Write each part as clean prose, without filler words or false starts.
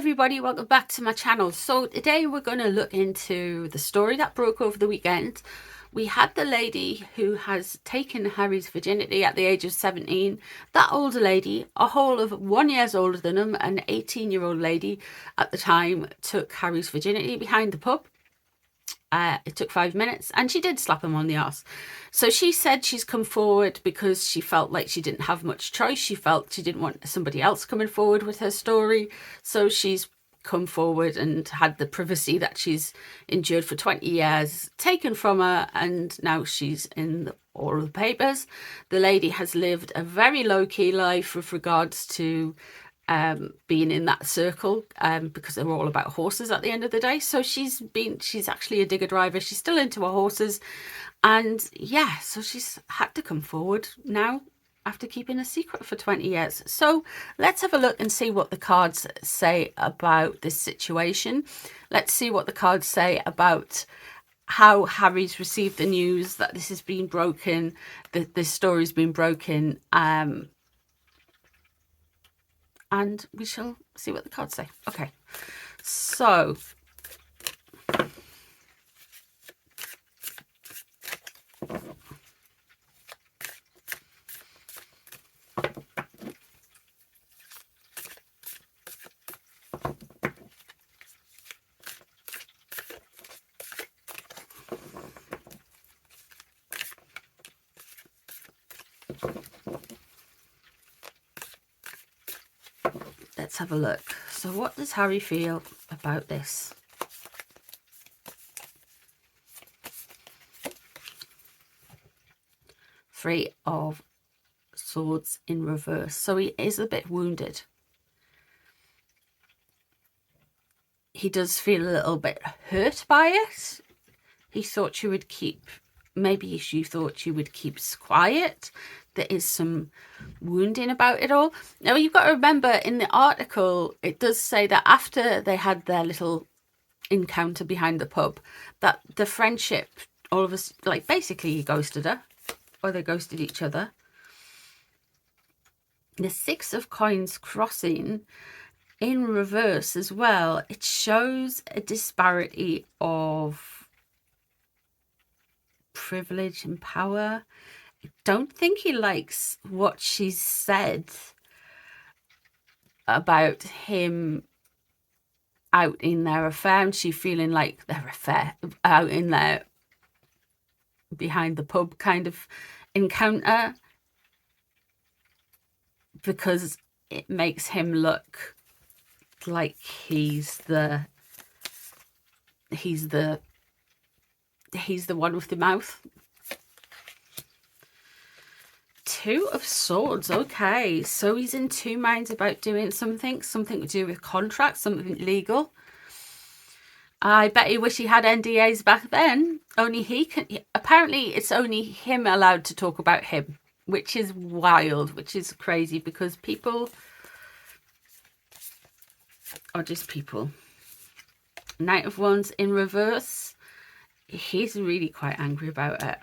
everybody, welcome back to my channel. So today we're going to look into the story that broke over the weekend. We had the lady who has taken Harry's virginity at the age of 17. That older lady, a whole of 1 year older than him, an 18-year-old lady at the time, took Harry's virginity behind the pub. It took 5 minutes and she did slap him on the arse. So she said she's come forward because she felt like she didn't have much choice. She felt she didn't want somebody else coming forward with her story. So she's come forward and had the privacy that she's endured for 20 years taken from her, and now she's in all of the papers. The lady has lived a very low-key life with regards to being in that circle, because they're all about horses at the end of the day. So she's actually a digger driver. She's still into her horses, and yeah, so she's had to come forward now after keeping a secret for 20 years. So let's have a look and see what the cards say about this situation. Let's see what the cards say about how Harry's received the news that this has been broken, that this story's been broken, and we shall see what the cards say. Okay, so let's have a look. So what does Harry feel about this? Three of Swords in reverse. So he is a bit wounded. He does feel a little bit hurt by it. He thought you would keep, maybe you thought you would keep quiet. There is some wounding about it all. Now, you've got to remember, in the article, it does say that after they had their little encounter behind the pub, that the friendship, all of us, like, basically he ghosted her, or they ghosted each other. The Six of Coins crossing in reverse as well, it shows a disparity of privilege and power. I don't think he likes what she's said about him out in their affair, and she feeling like their affair out in their behind the pub kind of encounter, because it makes him look like he's the one with the mouth. Two of Swords. Okay, so he's in two minds about doing something to do with contracts, something legal. I bet he wish he had NDAs back then. Only he can. Apparently, it's only him allowed to talk about him, which is wild, which is crazy, because people are just people. Knight of Wands in reverse. He's really quite angry about it.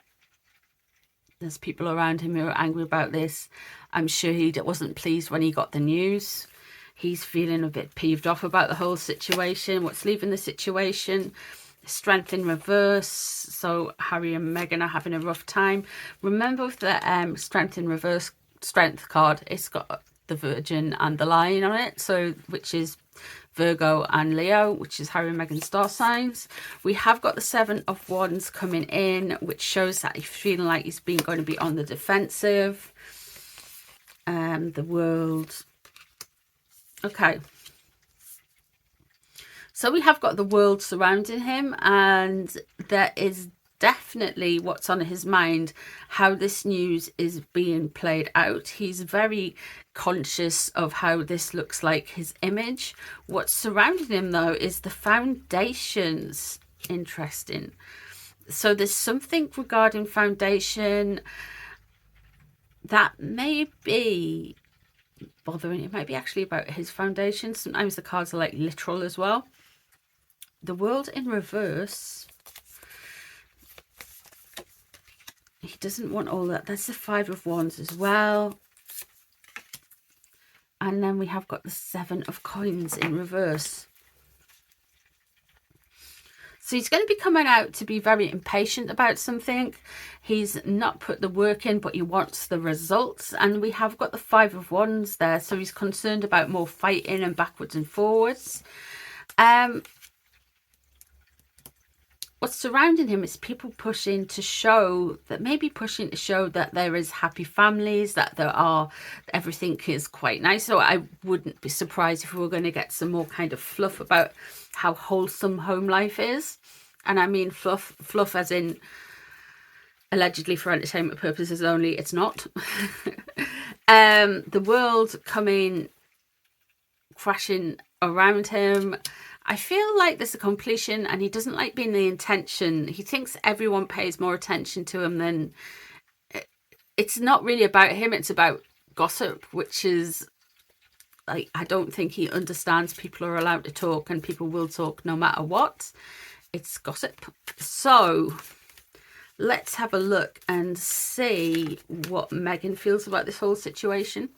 There's people around him who are angry about this. I'm sure he wasn't pleased when he got the news. He's feeling a bit peeved off about the whole situation. What's leaving the situation? Strength in reverse. So Harry and Meghan are having a rough time. Remember, with the Strength in reverse Strength card, it's got the Virgin and the Lion on it, so which is Virgo and Leo, which is Harry and Meghan's star signs. We have got the Seven of Wands coming in, which shows that he's feeling like he's going to be on the defensive. The World. Okay. So we have got the World surrounding him, and there is definitely what's on his mind, how this news is being played out. He's very conscious of how this looks like his image. What's surrounding him, though, is the foundations. Interesting. So there's something regarding foundation that may be bothering. It might be actually about his foundation. Sometimes the cards are like literal as well. The World in reverse. He doesn't want all that. That's the Five of Wands as well. And then we have got the 7 of Coins in reverse. So he's going to be coming out to be very impatient about something. He's not put the work in, but he wants the results. And we have got the 5 of Wands there. So he's concerned about more fighting and backwards and forwards. What's surrounding him is people pushing to show that, there is happy families, that there are, everything is quite nice. So I wouldn't be surprised if we were going to get some more kind of fluff about how wholesome home life is. And I mean fluff as in allegedly for entertainment purposes only. It's not. The world coming crashing around him. I feel like there's a completion, and he doesn't like being the intention. He thinks everyone pays more attention to him than... It's not really about him, it's about gossip, which is like, I don't think he understands people are allowed to talk, and people will talk no matter what. It's gossip. So let's have a look and see what Megan feels about this whole situation.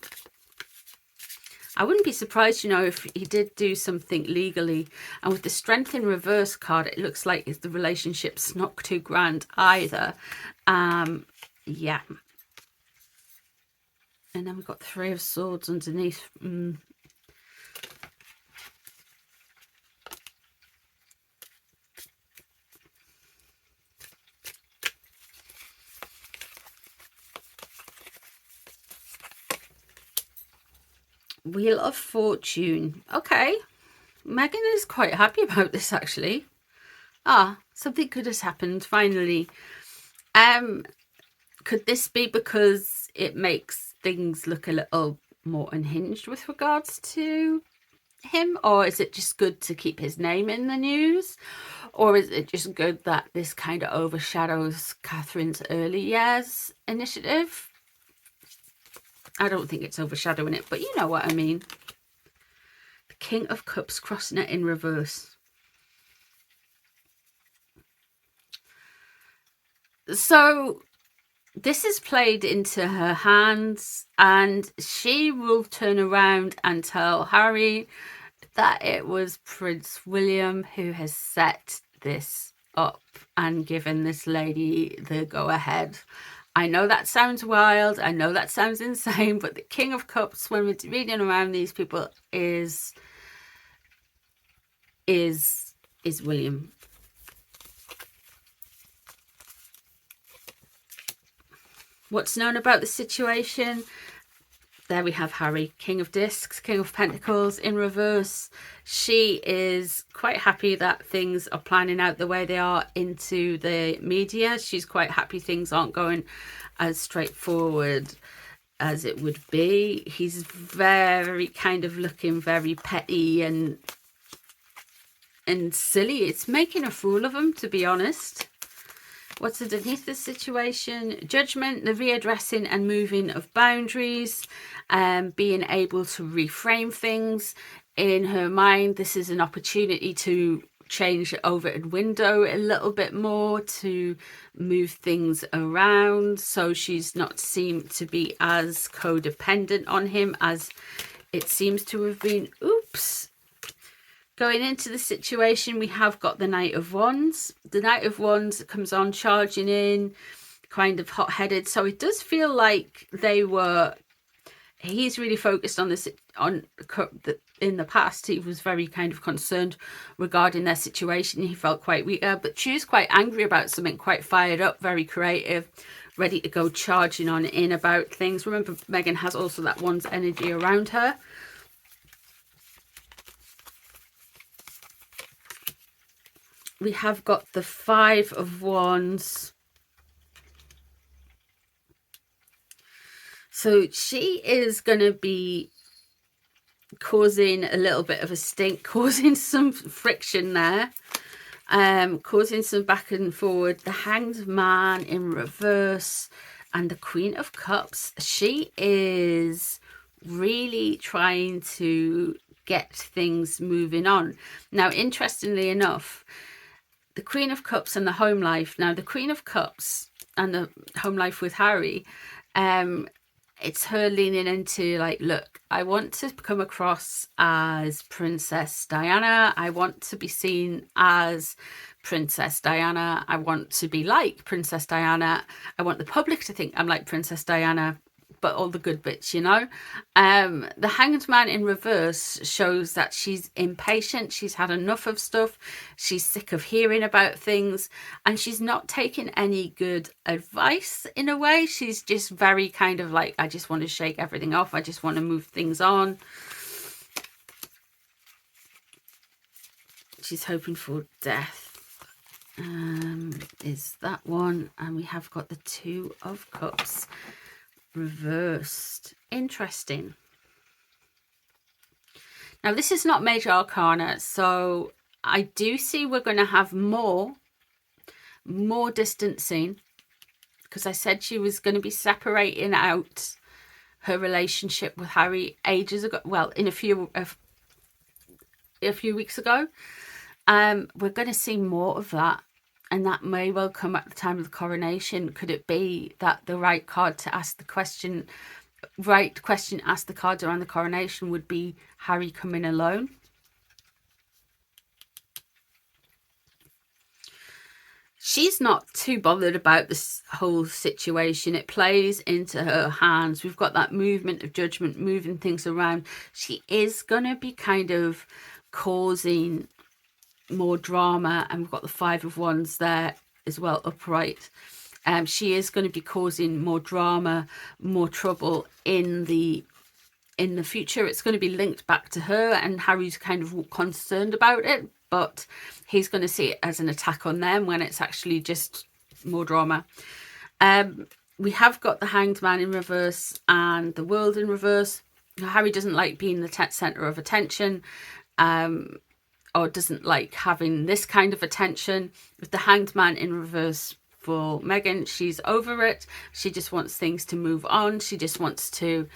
I wouldn't be surprised, you know, if he did do something legally. And with the Strength in reverse card, it looks like the relationship's not too grand either. Yeah. And then we've got 3 of Swords underneath. Wheel of Fortune. Okay. Megan is quite happy about this, actually. Something good has happened, finally. Could this be because it makes things look a little more unhinged with regards to him? Or is it just good to keep his name in the news? Or is it just good that this kind of overshadows Catherine's early years initiative? I don't think it's overshadowing it, but you know what I mean. The King of Cups crossing it in reverse. So this is played into her hands, and she will turn around and tell Harry that it was Prince William who has set this up and given this lady the go-ahead. I know that sounds wild, I know that sounds insane, but the King of Cups, when we're reading around these people, is William. What's known about the situation? There we have Harry, King of Discs, King of Pentacles in reverse. She is quite happy that things are planning out the way they are into the media. She's quite happy things aren't going as straightforward as it would be. He's very kind of looking very petty and silly. It's making a fool of him, to be honest. What's underneath the situation? Judgment, the readdressing and moving of boundaries, being able to reframe things. In her mind, this is an opportunity to change over a window a little bit more, to move things around, so she's not seem to be as codependent on him as it seems to have been. Oops. Going into the situation, we have got the Knight of Wands. The Knight of Wands comes on charging in, kind of hot-headed. So it does feel like he's really focused on this. In the past, he was very kind of concerned regarding their situation. He felt quite weak, but she was quite angry about something, quite fired up, very creative, ready to go charging on in about things. Remember, Megan has also that Wands energy around her. We have got the 5 of Wands. So she is going to be causing a little bit of a stink, causing some friction there, causing some back and forward. The Hanged Man in reverse and the Queen of Cups. She is really trying to get things moving on. Now, interestingly enough, the Queen of Cups and the home life. Now, the Queen of Cups and the home life with Harry, it's her leaning into like, look, I want to come across as Princess Diana. I want to be seen as Princess Diana. I want to be like Princess Diana. I want the public to think I'm like Princess Diana, but all the good bits, you know. The Hanged Man in reverse shows that she's impatient. She's had enough of stuff. She's sick of hearing about things, and she's not taking any good advice in a way. She's just very kind of like, I just want to shake everything off. I just want to move things on. She's hoping for death. Is that one. And we have got the Two of Cups reversed. Interesting. Now this is not major arcana, so I do see we're going to have more distancing, because I said she was going to be separating out her relationship with Harry ages ago, well, in a few weeks ago. We're going to see more of that, and that may well come at the time of the coronation. Could it be that the right card to ask the question, asked the cards around the coronation would be Harry coming alone? She's not too bothered about this whole situation. It plays into her hands. We've got that movement of judgment, moving things around. She is going to be kind of causing more drama, and we've got the Five of Wands there as well, upright. She is going to be causing more drama, more trouble in the future. It's going to be linked back to her, and Harry's kind of concerned about it, but he's going to see it as an attack on them when it's actually just more drama. We have got the Hanged Man in reverse and the World in reverse. Harry doesn't like being the centre of attention, or doesn't like having this kind of attention. With the Hanged Man in reverse for Meghan, she's over it. She just wants things to move on. She just wants to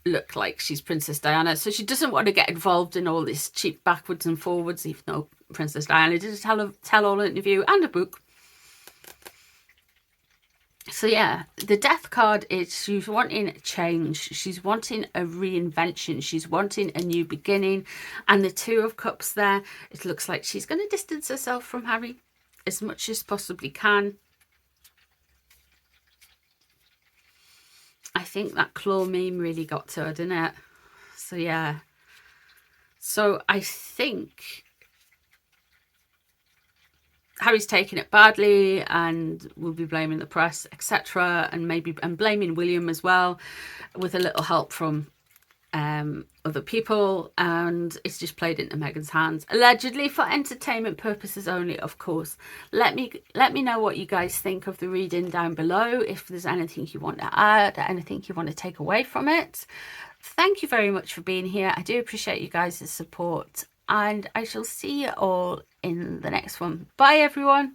look like she's Princess Diana. So she doesn't want to get involved in all this cheap backwards and forwards, even though Princess Diana did a tell-all interview and a book. So yeah, the Death card is she's wanting change. She's wanting a reinvention. She's wanting a new beginning. And the Two of Cups there, it looks like she's going to distance herself from Harry as much as possibly can. I think that claw meme really got to her, didn't it? So yeah. So I think Harry's taking it badly and will be blaming the press, etc., and blaming William as well, with a little help from other people, and it's just played into Meghan's hands, allegedly for entertainment purposes only, of course. Let me know what you guys think of the reading down below, if there's anything you want to add, anything you want to take away from it. Thank you very much for being here. I do appreciate you guys' support, and I shall see you all in the next one. Bye everyone.